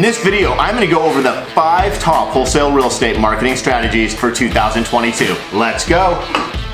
this video, I'm going to go over the 5 top wholesale real estate marketing strategies for 2022. Let's go.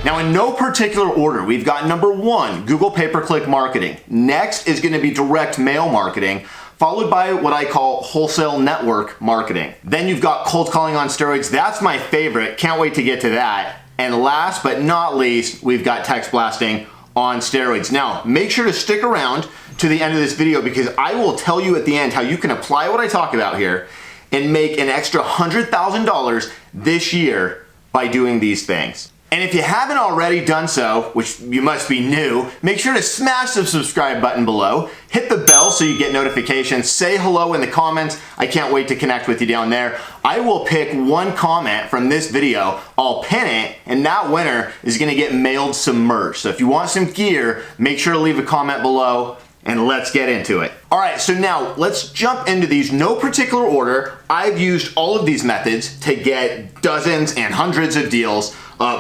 Now, in no particular order, we've got number 1, Google pay-per-click marketing. Next is going to be direct mail marketing, followed by what I call wholesale network marketing. Then you've got cold calling on steroids. That's my favorite. Can't wait to get to that. And last but not least, we've got text blasting on steroids. Now, make sure to stick around to the end of this video because I will tell you at the end how you can apply what I talk about here and make an extra $100,000 this year by doing these things. And if you haven't already done so, which you must be new, make sure to smash the subscribe button below, hit the bell so you get notifications, say hello in the comments. I can't wait to connect with you down there. I will pick one comment from this video, I'll pin it, and that winner is gonna get mailed some merch. So if you want some gear, make sure to leave a comment below and let's get into it. All right, so now let's jump into these. No particular order. I've used all of these methods to get dozens and hundreds of deals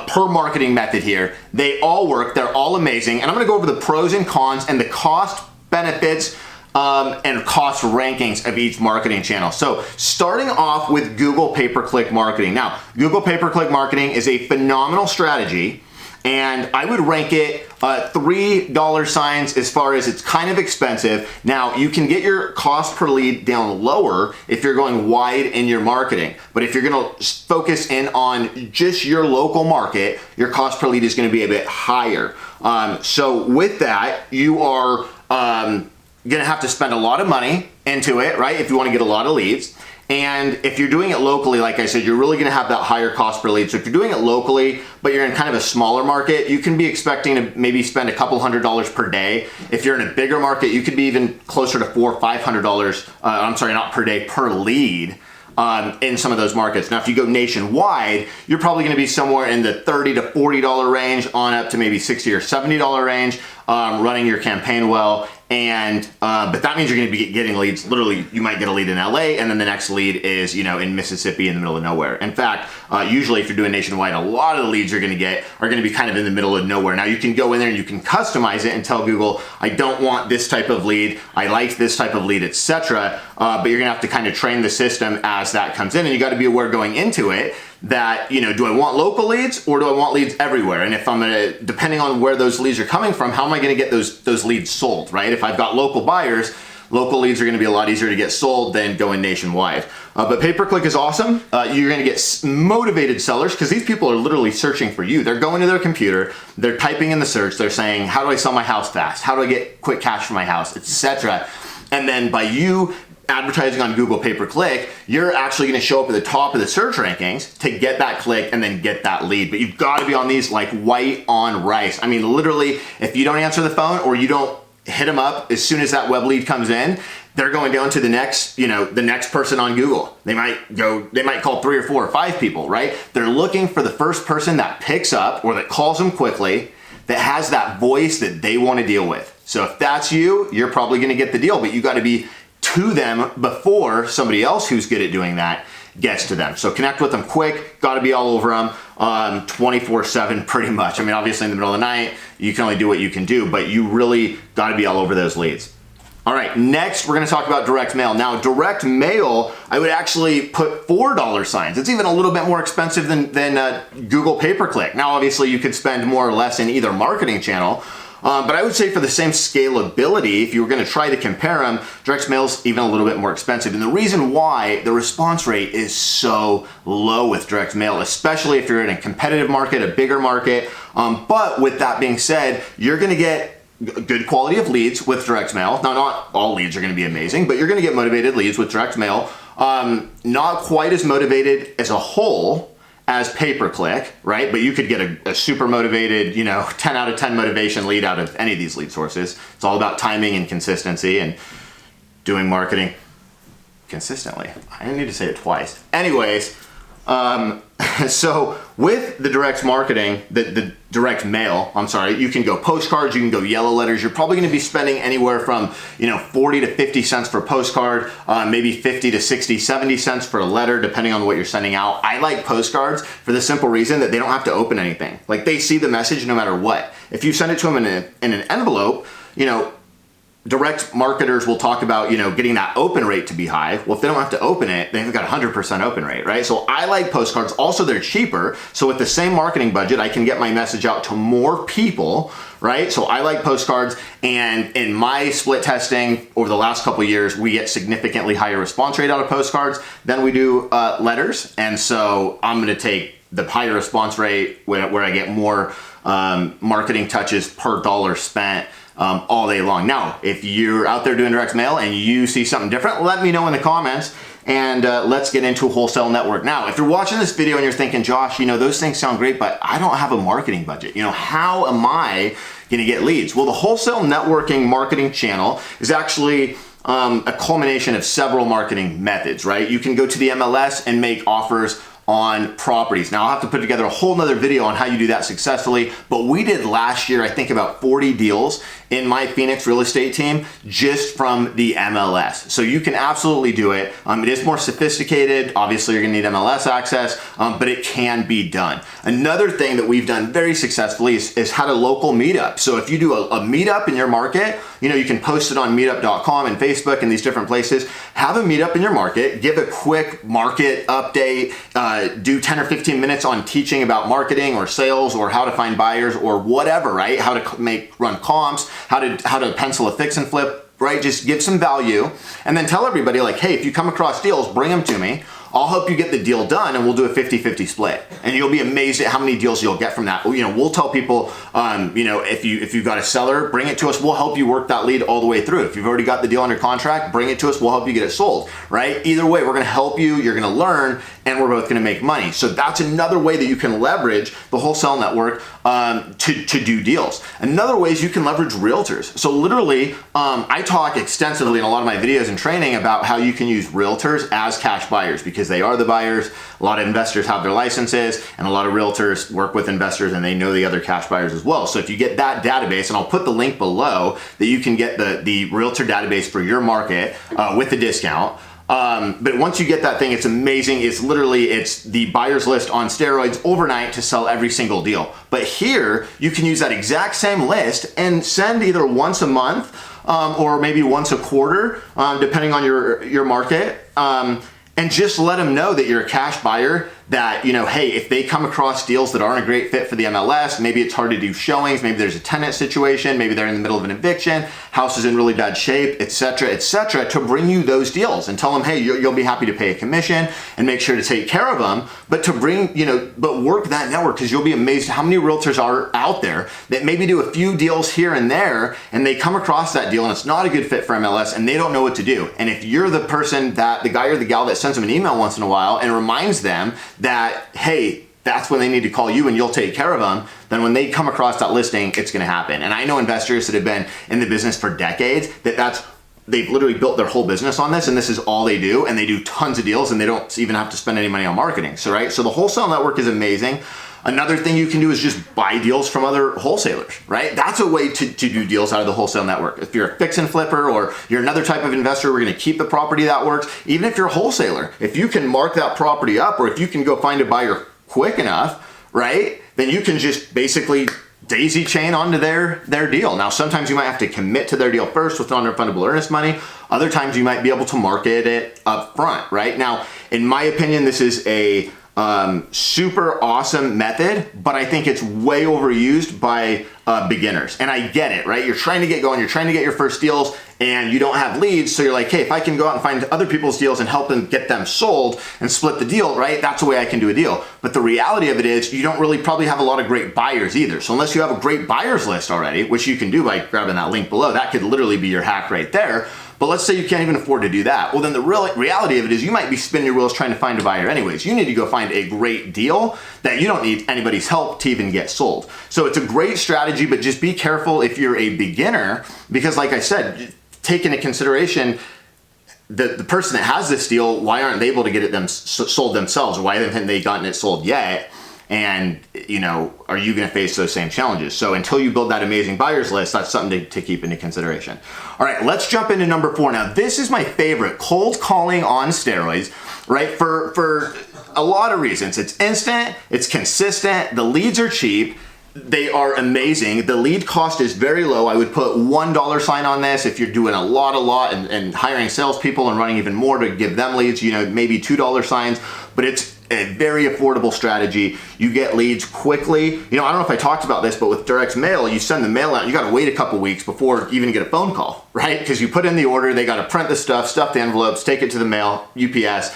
per marketing method here. They all work, they're all amazing, and I'm gonna go over the pros and cons and the cost benefits and cost rankings of each marketing channel. So starting off with Google pay-per-click marketing. Now, Google pay-per-click marketing is a phenomenal strategy, and I would rank it $3 signs as far as it's kind of expensive. Now, you can get your cost per lead down lower if you're going wide in your marketing. But if you're gonna focus in on just your local market, your cost per lead is gonna be a bit higher. So with that, you are gonna have to spend a lot of money into it, right? If you wanna get a lot of leads. And if you're doing it locally, like I said, you're really gonna have that higher cost per lead. So if you're doing it locally, but you're in kind of a smaller market, you can be expecting to maybe spend a couple $100s per day. If you're in a bigger market, you could be even closer to $400 or $500, I'm sorry, not per day, per lead. In some of those markets. Now, if you go nationwide, you're probably gonna be somewhere in the $30 to $40 range on up to maybe $60 or $70 range, running your campaign well. And, but that means you're gonna be getting leads. Literally, you might get a lead in LA and then the next lead is, you know, in Mississippi in the middle of nowhere. In fact, usually if you're doing nationwide, a lot of the leads you're gonna get are gonna be kind of in the middle of nowhere. Now you can go in there and you can customize it and tell Google, I don't want this type of lead, I like this type of lead, etc. But you're gonna have to kind of train the system as that comes in, and you gotta be aware going into it that, you know, do I want local leads or do I want leads everywhere? And if I'm gonna, depending on where those leads are coming from, how am I gonna get those leads sold, right? If I've got local buyers, local leads are gonna be a lot easier to get sold than going nationwide. But pay-per-click is awesome. You're gonna get motivated sellers because these people are literally searching for you. They're going to their computer, they're typing in the search, they're saying, how do I sell my house fast? How do I get quick cash for my house, etc. And then by you advertising on Google pay-per-click, you're actually gonna show up at the top of the search rankings to get that click and then get that lead. But you've gotta be on these like white on rice. I mean, literally, if you don't answer the phone or you don't hit them up as soon as that web lead comes in, they're going down to the next, you know, the next person on Google. They might call 3 or 4 or 5 people, right? They're looking for the first person that picks up or that calls them quickly, that has that voice that they wanna deal with. So if that's you, you're probably gonna get the deal, but you gotta be to them before somebody else who's good at doing that gets to them. So connect with them quick, gotta be all over them 24/7 pretty much. I mean, obviously in the middle of the night, you can only do what you can do, but you really gotta be all over those leads. All right, next we're gonna talk about direct mail. Now, direct mail, I would actually put $4 signs. It's even a little bit more expensive than Google pay-per-click. Now, obviously you could spend more or less in either marketing channel, but I would say for the same scalability, if you were gonna try to compare them, direct mail's even a little bit more expensive. And the reason why, the response rate is so low with direct mail, especially if you're in a competitive market, a bigger market. But with that being said, you're gonna get good quality of leads with direct mail. Now, not all leads are gonna be amazing, but you're gonna get motivated leads with direct mail. Not quite as motivated as a whole as pay-per-click, right? But you could get a super motivated, you know, 10 out of 10 motivation lead out of any of these lead sources. It's all about timing and consistency and doing marketing consistently. I didn't need to say it twice. Anyways, so with the direct marketing, the direct mail, I'm sorry, you can go postcards, you can go yellow letters. You're probably gonna be spending anywhere from, you know, 40 to 50 cents for a postcard, maybe 50 to 60, 70 cents for a letter, depending on what you're sending out. I like postcards for the simple reason that they don't have to open anything. Like, they see the message no matter what. If you send it to them in an envelope, you know, direct marketers will talk about, getting that open rate to be high. Well, if they don't have to open it, they've got 100% open rate, right? So I like postcards. Also, they're cheaper. So with the same marketing budget, I can get my message out to more people, right? So I like postcards. And in my split testing over the last couple of years, we get significantly higher response rate out of postcards than we do letters. And so I'm going to take the higher response rate where I get more marketing touches per dollar spent all day long. Now, if you're out there doing direct mail and you see something different, let me know in the comments, and let's get into a wholesale network. Now, if you're watching this video and you're thinking, Josh, those things sound great, but I don't have a marketing budget. How am I gonna get leads? Well, the wholesale networking marketing channel is actually a culmination of several marketing methods, right? You can go to the MLS and make offers on properties. Now I'll have to put together a whole nother video on how you do that successfully, but we did last year, I think about 40 deals in my Phoenix real estate team just from the MLS. So you can absolutely do it. It is more sophisticated. Obviously you're gonna need MLS access, but it can be done. Another thing that we've done very successfully is had a local meetup. So if you do a meetup in your market, you can post it on meetup.com and Facebook and these different places. Have a meetup in your market, give a quick market update, do 10 or 15 minutes on teaching about marketing or sales or how to find buyers or whatever, right? How to run comps, how to pencil a fix and flip, right? Just give some value and then tell everybody like, hey, if you come across deals, bring them to me. I'll help you get the deal done and we'll do a 50-50 split. And you'll be amazed at how many deals you'll get from that. We'll tell people, if you've got a seller, bring it to us. We'll help you work that lead all the way through. If you've already got the deal under contract, bring it to us. We'll help you get it sold, right? Either way, we're gonna help you, you're gonna learn, and we're both gonna make money. So that's another way that you can leverage the wholesale network to do deals. Another way is you can leverage realtors. So literally, I talk extensively in a lot of my videos and training about how you can use realtors as cash buyers because they are the buyers. A lot of investors have their licenses and a lot of realtors work with investors and they know the other cash buyers as well. So if you get that database, and I'll put the link below that you can get the realtor database for your market with a discount. But once you get that thing, it's amazing. It's the buyer's list on steroids overnight to sell every single deal. But here you can use that exact same list and send either once a month or maybe once a quarter, depending on your market. And just let them know that you're a cash buyer, that, hey, if they come across deals that aren't a great fit for the MLS, maybe it's hard to do showings, maybe there's a tenant situation, maybe they're in the middle of an eviction, house is in really bad shape, et cetera, to bring you those deals and tell them, hey, you'll be happy to pay a commission and make sure to take care of them, but to bring, but work that network, because you'll be amazed how many realtors are out there that maybe do a few deals here and there and they come across that deal and it's not a good fit for MLS and they don't know what to do. And if you're the person the guy or the gal that sends them an email once in a while and reminds them that, hey, that's when they need to call you and you'll take care of them, then when they come across that listing, it's gonna happen. And I know investors that have been in the business for decades they've literally built their whole business on this and this is all they do, and they do tons of deals and they don't even have to spend any money on marketing. So, right? So the wholesale network is amazing. Another thing you can do is just buy deals from other wholesalers, right? That's a way to do deals out of the wholesale network. If you're a fix and flipper or you're another type of investor, we're gonna keep the property, that works. Even if you're a wholesaler, if you can mark that property up or if you can go find a buyer quick enough, right? Then you can just basically daisy chain onto their deal. Now, sometimes you might have to commit to their deal first with non-refundable earnest money. Other times you might be able to market it up front, right? Now, in my opinion, this is a super awesome method, but I think it's way overused by beginners. And I get it, right? You're trying to get going, you're trying to get your first deals and you don't have leads. So you're like, hey, if I can go out and find other people's deals and help them get them sold and split the deal, right? That's the way I can do a deal. But the reality of it is you don't really probably have a lot of great buyers either. So unless you have a great buyers list already, which you can do by grabbing that link below, that could literally be your hack right there. But let's say you can't even afford to do that. Well, then the reality of it is you might be spinning your wheels trying to find a buyer anyways. You need to go find a great deal that you don't need anybody's help to even get sold. So it's a great strategy, but just be careful if you're a beginner, because like I said, take into consideration the person that has this deal, why aren't they able to get it sold themselves? Or why haven't they gotten it sold yet? And, are you going to face those same challenges? So until you build that amazing buyers list, that's something to keep into consideration. All right, let's jump into number 4. Now, this is my favorite, cold calling on steroids, right? For a lot of reasons. It's instant, it's consistent, the leads are cheap, they are amazing. The lead cost is very low. I would put $1 sign on this if you're doing a lot and hiring salespeople and running even more to give them leads, maybe $2 signs, but it's a very affordable strategy. You get leads quickly. I don't know if I talked about this, but with direct mail, you send the mail out, you got to wait a couple weeks before you even get a phone call, right? Because you put in the order, they got to print the stuff the envelopes, take it to the mail, UPS,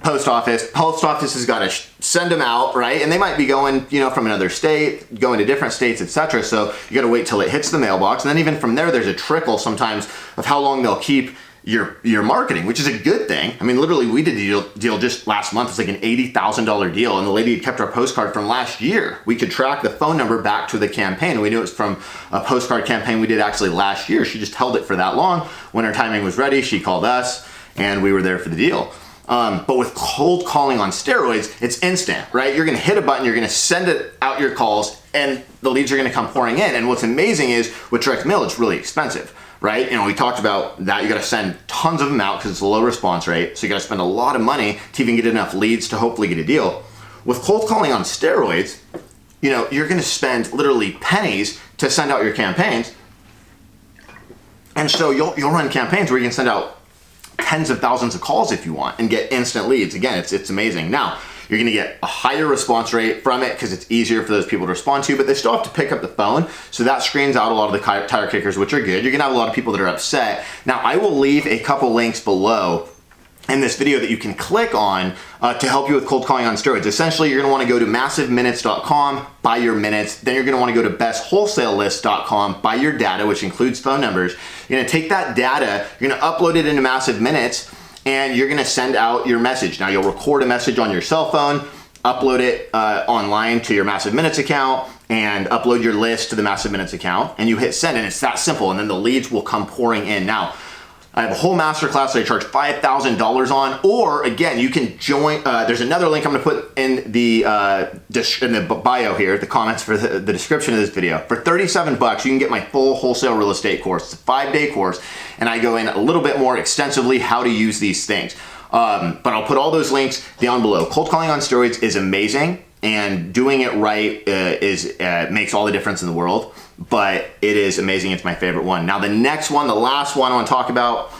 post office. Post office has got to send them out, right? And they might be going, from another state, going to different states, etc. So you got to wait till it hits the mailbox. And then even from there, there's a trickle sometimes of how long they'll keep your marketing, which is a good thing. I mean, literally, we did a deal just last month. It's like an $80,000 deal, and the lady had kept our postcard from last year. We could track the phone number back to the campaign. We knew it was from a postcard campaign we did actually last year. She just held it for that long. When her timing was ready, she called us, and we were there for the deal. But with cold calling on steroids, it's instant, right? You're gonna hit a button, you're gonna send it out your calls, and the leads are gonna come pouring in. And what's amazing is with direct mail, it's really expensive, right? We talked about that. You gotta send tons of them out because it's a low response rate. So you gotta spend a lot of money to even get enough leads to hopefully get a deal. With cold calling on steroids, you're gonna spend literally pennies to send out your campaigns. And so you'll run campaigns where you can send out tens of thousands of calls if you want and get instant leads. Again, it's amazing. Now, you're gonna get a higher response rate from it because it's easier for those people to respond to, but they still have to pick up the phone. So that screens out a lot of the tire kickers, which are good. You're gonna have a lot of people that are upset. Now, I will leave a couple links below in this video that you can click on to help you with cold calling on steroids. Essentially, you're gonna wanna go to massiveminutes.com, buy your minutes. Then you're gonna wanna go to bestwholesalelist.com, buy your data, which includes phone numbers. You're gonna take that data, you're gonna upload it into Massive Minutes, and you're gonna send out your message. Now, you'll record a message on your cell phone, upload it online to your Massive Minutes account, and upload your list to the Massive Minutes account, and you hit send, and it's that simple, and then the leads will come pouring in. Now, I have a whole masterclass that I charge $5,000 on, or again, you can join, there's another link I'm gonna put in the bio here, the comments for the description of this video. For 37 bucks, you can get my full wholesale real estate course. It's a 5-day course, and I go in a little bit more extensively how to use these things. But I'll put all those links down below. Cold calling on steroids is amazing, and doing it right makes all the difference in the world. But it is amazing. It's my favorite one. Now, the next one, the last one I want to talk about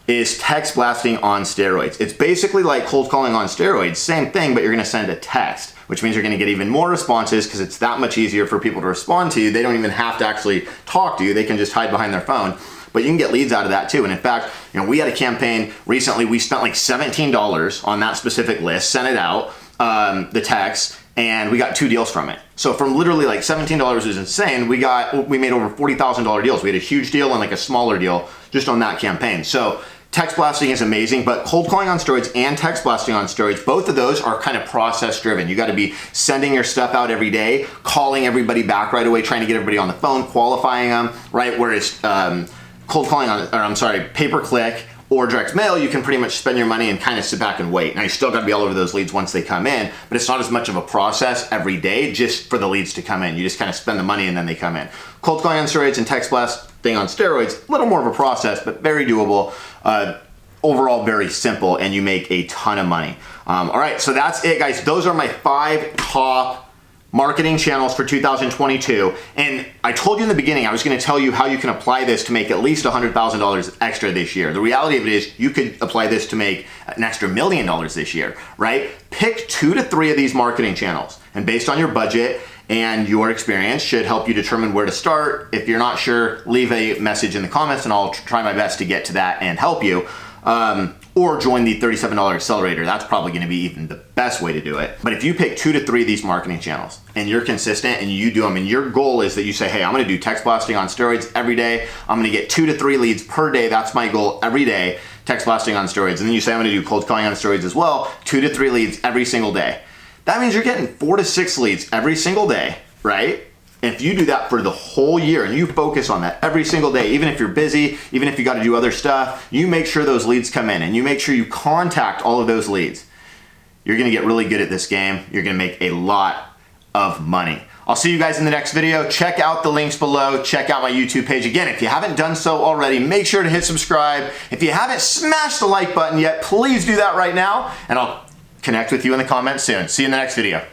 is text blasting on steroids. It's basically like cold calling on steroids, same thing, but you're going to send a text, which means you're going to get even more responses because it's that much easier for people to respond to you. They don't even have to actually talk to you. They can just hide behind their phone. But you can get leads out of that too. And in fact, we had a campaign recently. We spent like $17 on that specific list, sent it out, the text, and we got 2 deals from it. So from literally like $17 is insane. We made over $40,000 deals. We had a huge deal and like a smaller deal just on that campaign. So text blasting is amazing, but cold calling on steroids and text blasting on steroids, both of those are kind of process driven. You got to be sending your stuff out every day, calling everybody back right away, trying to get everybody on the phone, qualifying them, right? Whereas pay-per-click or direct mail, you can pretty much spend your money and kind of sit back and wait. Now, you still got to be all over those leads once they come in, but it's not as much of a process every day just for the leads to come in. You just kind of spend the money and then they come in. Cold calling on steroids and text blasting on steroids, a little more of a process, but very doable. Overall, very simple, and you make a ton of money. All right, so that's it, guys. Those are my 5 top marketing channels for 2022. And I told you in the beginning, I was gonna tell you how you can apply this to make at least $100,000 extra this year. The reality of it is you could apply this to make an extra $1 million this year, right? Pick 2 to 3 of these marketing channels, and based on your budget and your experience should help you determine where to start. If you're not sure, leave a message in the comments and I'll try my best to get to that and help you. Or join the $37 accelerator. That's probably gonna be even the best way to do it. But if you pick 2 to 3 of these marketing channels and you're consistent and you do them, and your goal is that you say, hey, I'm gonna do text blasting on steroids every day. I'm gonna get 2 to 3 leads per day. That's my goal every day, text blasting on steroids. And then you say, I'm gonna do cold calling on steroids as well, 2 to 3 leads every single day. That means you're getting 4 to 6 leads every single day, right? If you do that for the whole year and you focus on that every single day, even if you're busy, even if you got to do other stuff, you make sure those leads come in and you make sure you contact all of those leads. You're going to get really good at this game. You're going to make a lot of money. I'll see you guys in the next video. Check out the links below. Check out my YouTube page. Again, if you haven't done so already, make sure to hit subscribe. If you haven't smashed the like button yet, please do that right now, and I'll connect with you in the comments soon. See you in the next video.